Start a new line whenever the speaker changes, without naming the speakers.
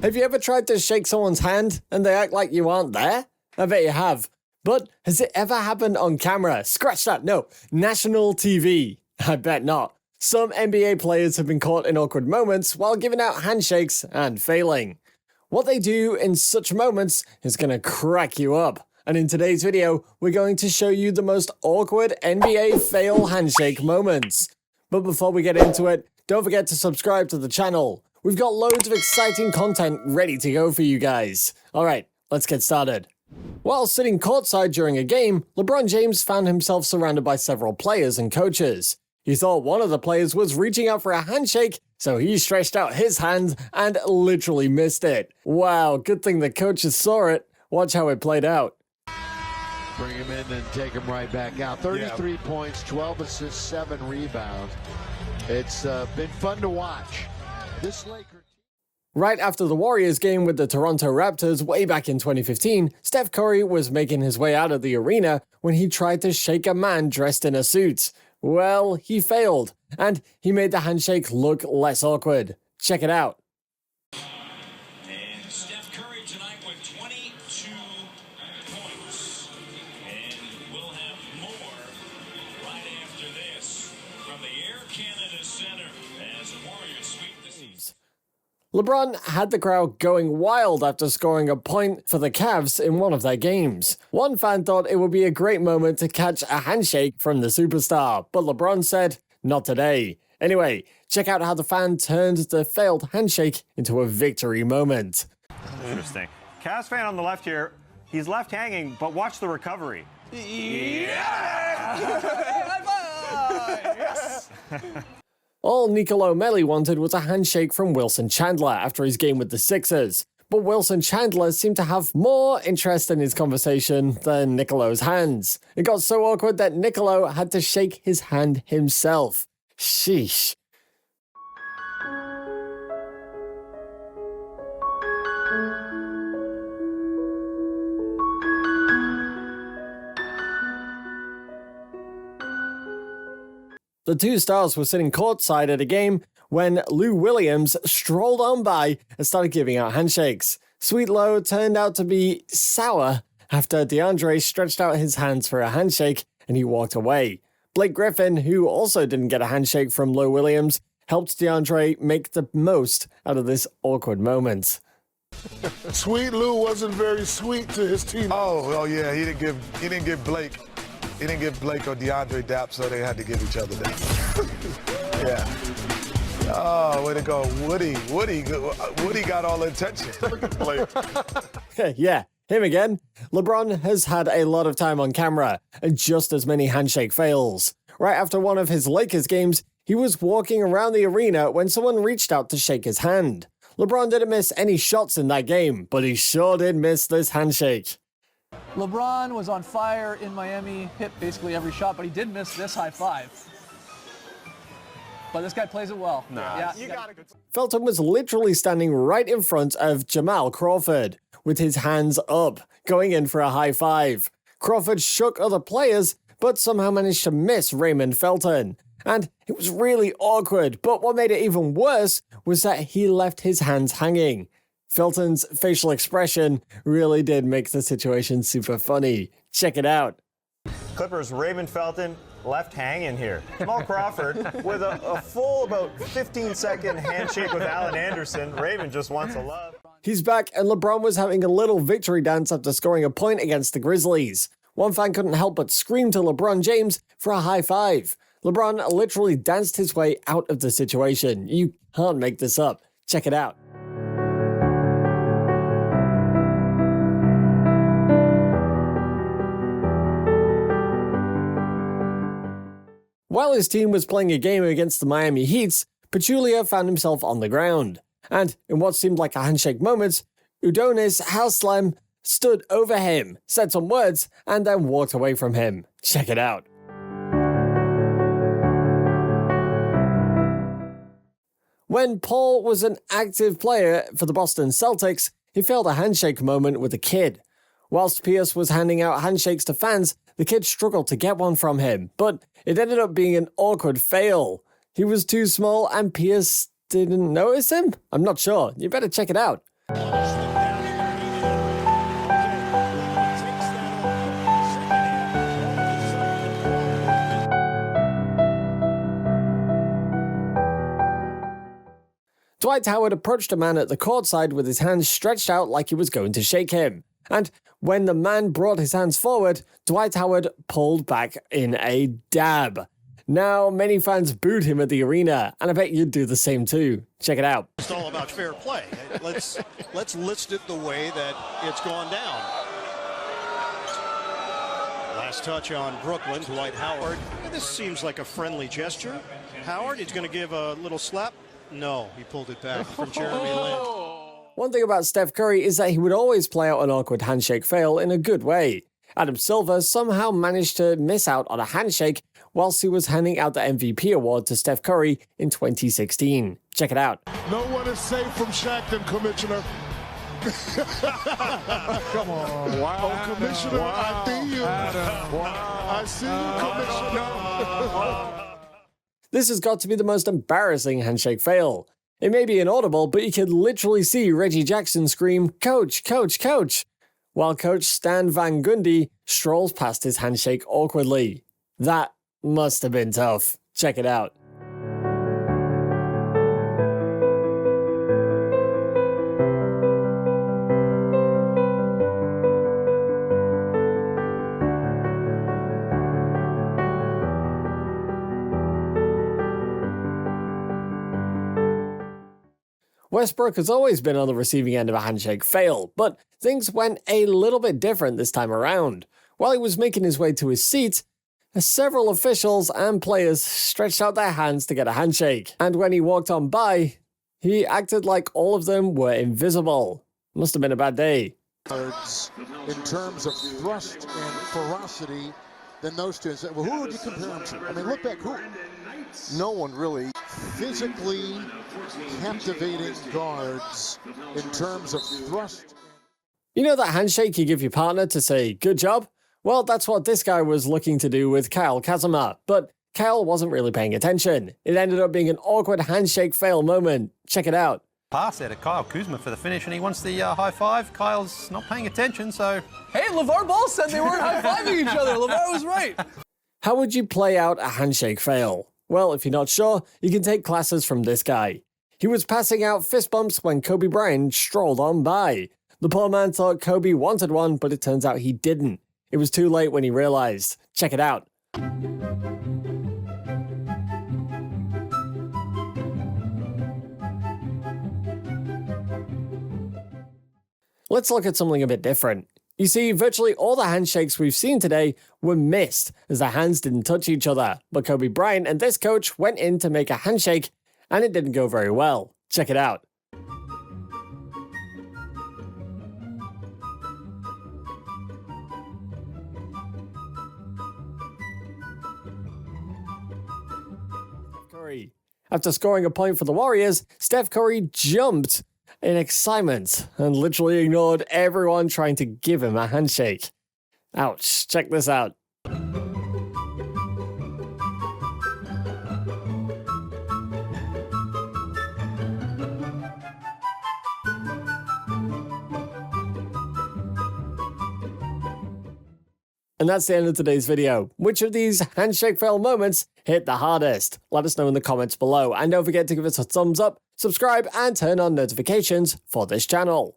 Have you ever tried to shake someone's hand and they act like you aren't there? I bet you have. But has it ever happened on camera? Scratch that, no, national TV. I bet not. Some NBA players have been caught in awkward moments while giving out handshakes and failing. What they do in such moments is going to crack you up. And in today's video, we're going to show you the most awkward NBA fail handshake moments. But before we get into it, don't forget to subscribe to the channel. We've got loads of exciting content ready to go for you guys. Alright, let's get started. While sitting courtside during a game, LeBron James found himself surrounded by several players and coaches. He thought one of the players was reaching out for a handshake, so he stretched out his hand and literally missed it. Wow, good thing the coaches saw it. Watch how it played out.
Bring him in and take him right back out. 33 points, 12 assists, 7 rebounds. It's been fun to watch. This Laker.
Right after the Warriors game with the Toronto Raptors way back in 2015, Steph Curry was making his way out of the arena when he tried to shake a man dressed in a suit. Well, he failed, and he made the handshake look less awkward. Check it out.
And Steph Curry tonight with 22 points. And we'll have more right after this from the Air Canada Center as the Warriors sweep the season.
LeBron had the crowd going wild after scoring a point for the Cavs in one of their games. One fan thought it would be a great moment to catch a handshake from the superstar, but LeBron said, not today. Anyway, check out how the fan turned the failed handshake into a victory moment.
Interesting. Cavs fan on the left here, he's left hanging, but watch the recovery.
Yeah! Yes!
All Nicolo Melli wanted was a handshake from Wilson Chandler after his game with the Sixers. But Wilson Chandler seemed to have more interest in his conversation than Nicolo's hands. It got so awkward that Nicolo had to shake his hand himself. Sheesh. The two stars were sitting courtside at a game when Lou Williams strolled on by and started giving out handshakes. Sweet Lou turned out to be sour after DeAndre stretched out his hands for a handshake and he walked away. Blake Griffin, who also didn't get a handshake from Lou Williams, helped DeAndre make the most out of this awkward moment.
Sweet Lou wasn't very sweet to his team.
Oh yeah, he didn't give Blake or DeAndre dap, so they had to give each other dap. Yeah. Oh, way to go, Woody. Woody got all the attention.
Yeah, him again. LeBron has had a lot of time on camera and just as many handshake fails. Right after one of his Lakers games, he was walking around the arena when someone reached out to shake his hand. LeBron didn't miss any shots in that game, but he sure did miss this handshake.
LeBron was on fire in Miami, hit basically every shot, but he did miss this high five. But this guy plays it well.
You got it.
Felton was literally standing right in front of Jamal Crawford, with his hands up, going in for a high five. Crawford shook other players, but somehow managed to miss Raymond Felton. And it was really awkward, but what made it even worse was that he left his hands hanging. Felton's facial expression really did make the situation super funny. Check it out.
Clippers, Raymond Felton left hanging here. Jamal Crawford with a full about 15-second handshake with Allen Anderson. Raymond just wants a love.
He's back, and LeBron was having a little victory dance after scoring a point against the Grizzlies. One fan couldn't help but scream to LeBron James for a high five. LeBron literally danced his way out of the situation. You can't make this up. Check it out. While his team was playing a game against the Miami Heat, Pachulia found himself on the ground. And in what seemed like a handshake moment, Udonis Haslem stood over him, said some words, and then walked away from him. Check it out. When Paul was an active player for the Boston Celtics, he failed a handshake moment with a kid. Whilst Pierce was handing out handshakes to fans, the kid struggled to get one from him, but it ended up being an awkward fail. He was too small and Pierce didn't notice him? I'm not sure. You better check it out. Dwight Howard approached a man at the courtside with his hands stretched out like he was going to shake him. And when the man brought his hands forward, Dwight Howard pulled back in a dab. Now, many fans booed him at the arena, and I bet you'd do the same too. Check it out.
It's all about fair play. Let's list it the way that it's gone down. Last touch on Brooklyn, Dwight Howard. This seems like a friendly gesture. Howard, he's going to give a little slap. No, he pulled it back from Jeremy Lin.
One thing about Steph Curry is that he would always play out an awkward handshake fail in a good way. Adam Silver somehow managed to miss out on a handshake whilst he was handing out the MVP award to Steph Curry in 2016. Check it out.
No one is safe from Shaq, Commissioner. Come on. Wow. Oh, Commissioner, I see you. I see you, Commissioner.
This has got to be the most embarrassing handshake fail. It may be inaudible, but you can literally see Reggie Jackson scream, "Coach, coach, coach," while coach Stan Van Gundy strolls past his handshake awkwardly. That must have been tough. Check it out. Westbrook has always been on the receiving end of a handshake fail, but things went a little bit different this time around. While he was making his way to his seat, several officials and players stretched out their hands to get a handshake, and when he walked on by, he acted like all of them were invisible. Must have been a bad day.
In terms of thrust and ferocity than those two. Well, who would you compare him to? I mean, look back. No one really physically captivating guards in terms of thrust.
You know that handshake you give your partner to say, "Good job"? Well, that's what this guy was looking to do with Kyle Kazama, but Kyle wasn't really paying attention. It ended up being an awkward handshake fail moment. Check it out.
Pass there to Kyle Kuzma for the finish, and he wants the high five. Kyle's not paying attention, so...
Hey, LeVar Ball said they weren't high-fiving each other. LeVar was right.
How would you play out a handshake fail? Well, if you're not sure, you can take classes from this guy. He was passing out fist bumps when Kobe Bryant strolled on by. The poor man thought Kobe wanted one, but it turns out he didn't. It was too late when he realized. Check it out. Let's look at something a bit different. You see, virtually all the handshakes we've seen today were missed, as the hands didn't touch each other. But Kobe Bryant and this coach went in to make a handshake, and it didn't go very well. Check it out. Curry. After scoring a point for the Warriors, Steph Curry jumped in excitement and literally ignored everyone trying to give him a handshake. Ouch, check this out. And that's the end of today's video. Which of these handshake fail moments hit the hardest? Let us know in the comments below, and don't forget to give us a thumbs up, subscribe, and turn on notifications for this channel.